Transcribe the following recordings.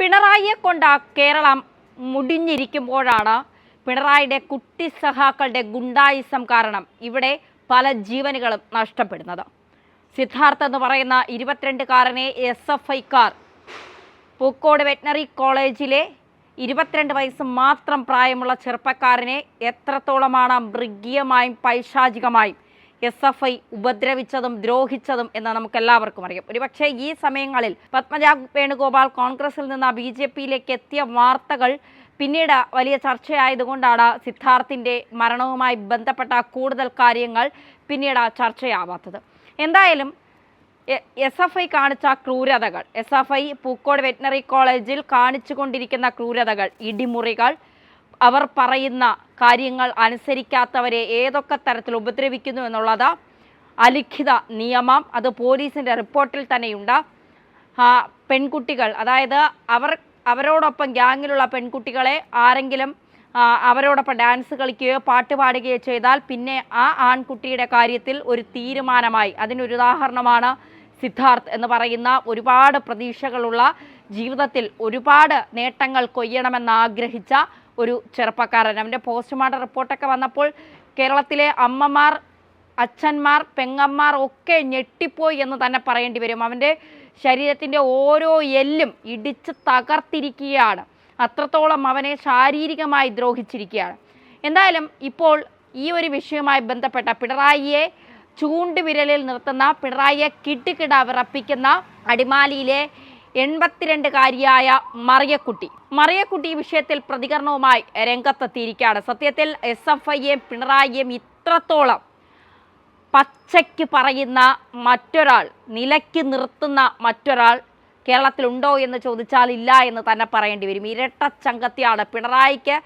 പിണറായിയെ കൊണ്ട് കേരളം മുടിഞ്ഞിരിക്കുമ്പോഴാണ് പിണറായിയുടെ കുട്ടി സഹാക്കളുടെ ഗുണ്ടായിസം കാരണം ഇവിടെ പല ജീവനുകളും നഷ്ടപ്പെടുന്നത്. സിദ്ധാർത്ഥ് എന്ന് പറയുന്ന 22കാരനെ SFIക്കാർ പൂക്കോട് വെറ്റിനറി കോളേജിലെ 22 വയസ്സ് മാത്രം പ്രായമുള്ള ചെറുപ്പക്കാരനെ എത്രത്തോളമാണ് മൃഗീയമായും പൈശാചികമായും SFI ഉപദ്രവിച്ചതും ദ്രോഹിച്ചതും എന്ന് നമുക്കെല്ലാവർക്കും അറിയാം. ഒരുപക്ഷെ ഈ സമയങ്ങളിൽ പത്മജ വേണുഗോപാൽ കോൺഗ്രസിൽ നിന്ന് BJPയിലേക്ക് എത്തിയ വാർത്തകൾ പിന്നീട് വലിയ ചർച്ചയായതുകൊണ്ടാണ് സിദ്ധാർത്ഥിൻ്റെ മരണവുമായി ബന്ധപ്പെട്ട കൂടുതൽ കാര്യങ്ങൾ പിന്നീട് ചർച്ചയാവാത്തത്. എന്തായാലും SFI കാണിച്ച ക്രൂരതകൾ, SFI പൂക്കോട് വെറ്റിനറി കോളേജിൽ കാണിച്ചുകൊണ്ടിരിക്കുന്ന ക്രൂരതകൾ, ഇടിമുറികൾ, അവർ പറയുന്ന കാര്യങ്ങൾ അനുസരിക്കാത്തവരെ ഏതൊക്കെ തരത്തിൽ ഉപദ്രവിക്കുന്നു എന്നുള്ളത് അലിഖിത നിയമം, അത് പോലീസിൻ്റെ റിപ്പോർട്ടിൽ തന്നെയുണ്ട്. പെൺകുട്ടികൾ, അതായത് അവരോടൊപ്പം ഗ്യാങ്ങിലുള്ള പെൺകുട്ടികളെ ആരെങ്കിലും അവരോടൊപ്പം ഡാൻസ് കളിക്കുകയോ പാട്ട് പാടുകയോ ചെയ്താൽ പിന്നെ ആ ആൺകുട്ടിയുടെ കാര്യത്തിൽ ഒരു തീരുമാനമായി. അതിനൊരുദാഹരണമാണ് സിദ്ധാർത്ഥ് എന്ന് പറയുന്ന ഒരുപാട് പ്രതീക്ഷകളുള്ള, ജീവിതത്തിൽ ഒരുപാട് നേട്ടങ്ങൾ കൊയ്യണമെന്ന് ആഗ്രഹിച്ച ഒരു ചെറുപ്പക്കാരൻ. അവൻ്റെ പോസ്റ്റ്മോർട്ടം റിപ്പോർട്ടൊക്കെ വന്നപ്പോൾ കേരളത്തിലെ അമ്മമാർ, അച്ഛന്മാർ, പെങ്ങന്മാർ ഒക്കെ ഞെട്ടിപ്പോയി എന്ന് തന്നെ പറയേണ്ടി വരും. അവൻ്റെ ശരീരത്തിൻ്റെ ഓരോ എല്ലും ഇടിച്ച് തകർത്തിരിക്കുകയാണ്. അത്രത്തോളം അവനെ ശാരീരികമായി ദ്രോഹിച്ചിരിക്കുകയാണ്. എന്തായാലും ഇപ്പോൾ ഈ ഒരു വിഷയവുമായി ബന്ധപ്പെട്ട പിണറായിയെ ചൂണ്ടുവിരലിൽ നിർത്തുന്ന, പിണറായിയെ കിടുകിട വിറപ്പിക്കുന്ന അടിമാലിയിലെ 82കാരിയായ മറിയക്കുട്ടി ഈ വിഷയത്തിൽ പ്രതികരണവുമായി രംഗത്തെത്തിയിരിക്കുകയാണ്. സത്യത്തിൽ SFIയെയും പിണറായിയെയും ഇത്രത്തോളം പച്ചയ്ക്ക് പറയുന്ന മറ്റൊരാൾ, നിലയ്ക്ക് നിർത്തുന്ന മറ്റൊരാൾ കേരളത്തിലുണ്ടോ എന്ന് ചോദിച്ചാൽ ഇല്ല എന്ന് തന്നെ പറയേണ്ടി വരും. ഇരട്ടച്ചങ്കത്തിയാണ്. പിണറായിക്ക്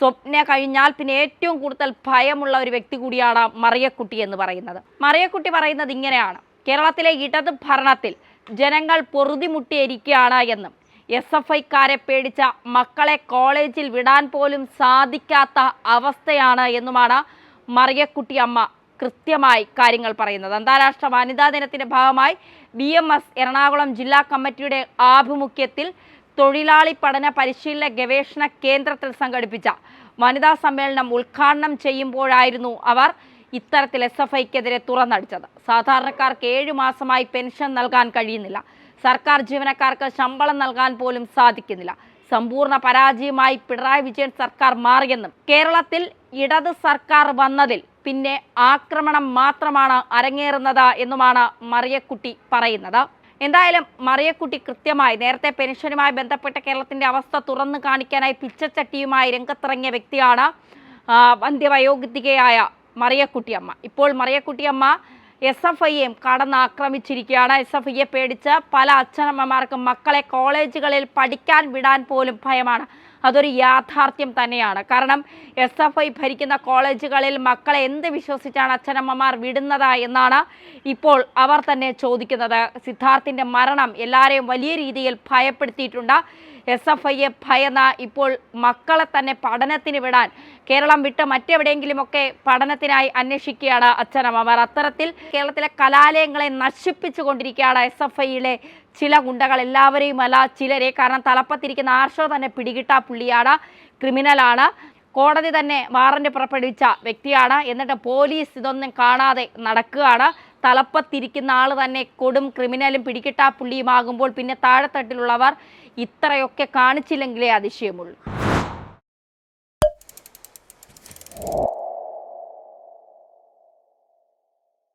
സ്വപ്ന കഴിഞ്ഞാൽ പിന്നെ ഏറ്റവും കൂടുതൽ ഭയമുള്ള ഒരു വ്യക്തി കൂടിയാണ് മറിയക്കുട്ടി എന്ന് പറയുന്നത്. മറിയക്കുട്ടി പറയുന്നത് ഇങ്ങനെയാണ്: കേരളത്തിലെ ഇടത് ഭരണത്തിൽ ജനങ്ങൾ പൊറുതിമുട്ടിയിരിക്കുകയാണ് എന്നും SFIക്കാരെ പേടിച്ച മക്കളെ കോളേജിൽ വിടാൻ പോലും സാധിക്കാത്ത അവസ്ഥയാണ് എന്നുമാണ് മറിയക്കുട്ടി അമ്മ കൃത്യമായി കാര്യങ്ങൾ പറയുന്നത്. അന്താരാഷ്ട്ര വനിതാ ദിനത്തിൻ്റെ ഭാഗമായി BMS എറണാകുളം ജില്ലാ കമ്മിറ്റിയുടെ ആഭിമുഖ്യത്തിൽ തൊഴിലാളി പഠന പരിശീലന ഗവേഷണ കേന്ദ്രത്തിൽ സംഘടിപ്പിച്ച വനിതാ സമ്മേളനം ഉദ്ഘാടനം ചെയ്യുമ്പോഴായിരുന്നു അവർ ഇത്തരത്തിൽ SFIക്കെതിരെ തുറന്നടിച്ചത്. സാധാരണക്കാർക്ക് 7 മാസമായി പെൻഷൻ നൽകാൻ കഴിയുന്നില്ല. സർക്കാർ ജീവനക്കാർക്ക് ശമ്പളം നൽകാൻ പോലും സാധിക്കുന്നില്ല. സമ്പൂർണ്ണ പരാജയമായി പിണറായി വിജയൻ സർക്കാർ മാറിയെന്നും കേരളത്തിൽ ഇടത് സർക്കാർ വന്നതിൽ പിന്നെ ആക്രമണം മാത്രമാണ് അരങ്ങേറുന്നത് എന്നുമാണ് മറിയക്കുട്ടി പറയുന്നത്. എന്തായാലും മറിയക്കുട്ടി കൃത്യമായി നേരത്തെ പെൻഷനുമായി ബന്ധപ്പെട്ട കേരളത്തിൻ്റെ അവസ്ഥ തുറന്നു കാണിക്കാനായി പിച്ചച്ചട്ടിയുമായി രംഗത്തിറങ്ങിയ വ്യക്തിയാണ് വന്ധ്യവയോധികയായ മറിയക്കുട്ടിയമ്മ. ഇപ്പോൾ മറിയക്കുട്ടിയമ്മ SFIയെയും കടന്നാക്രമിച്ചിരിക്കുകയാണ്. SFIയെ പേടിച്ച് പല അച്ഛനമ്മമാർക്കും മക്കളെ കോളേജുകളിൽ പഠിക്കാൻ വിടാൻ പോലും ഭയമാണ്. അതൊരു യാഥാർത്ഥ്യം തന്നെയാണ്. കാരണം SFI ഭരിക്കുന്ന കോളേജുകളിൽ മക്കളെ എന്ത് വിശ്വസിച്ചാണ് അച്ഛനമ്മമാർ വിടുന്നത് എന്നാണ് ഇപ്പോൾ അവർ തന്നെ ചോദിക്കുന്നത്. സിദ്ധാർത്ഥിൻ്റെ മരണം എല്ലാവരെയും വലിയ രീതിയിൽ ഭയപ്പെടുത്തിയിട്ടുണ്ട്. SFIയെ ഭയന്ന ഇപ്പോൾ മക്കളെ തന്നെ പഠനത്തിന് വിടാൻ കേരളം വിട്ട് മറ്റെവിടെയെങ്കിലുമൊക്കെ പഠനത്തിനായി അന്വേഷിക്കുകയാണ് അച്ഛനമ്മമാർ. അത്തരത്തിൽ കേരളത്തിലെ കലാലയങ്ങളെ നശിപ്പിച്ചു കൊണ്ടിരിക്കുകയാണ് SFIയിലെ ചില ഗുണ്ടകൾ. എല്ലാവരെയുമല്ല, ചിലരെ. കാരണം തലപ്പത്തിരിക്കുന്ന ആർഷോ തന്നെ പിടികിട്ടാ പുള്ളിയാണ്, ക്രിമിനലാണ്, കോടതി തന്നെ വാറന്റ് പുറപ്പെടുവിച്ച വ്യക്തിയാണ്. എന്നിട്ട് പോലീസ് ഇതൊന്നും കാണാതെ നടക്കുകയാണ്. തലപ്പത്തിരിക്കുന്ന ആൾ തന്നെ കൊടും ക്രിമിനലും പിടികിട്ടാ പുള്ളിയുമാകുമ്പോൾ പിന്നെ താഴെത്തട്ടിലുള്ളവർ ഇത്രയൊക്കെ കാണിച്ചില്ലെങ്കിലേ അതിശയമുള്ളൂ.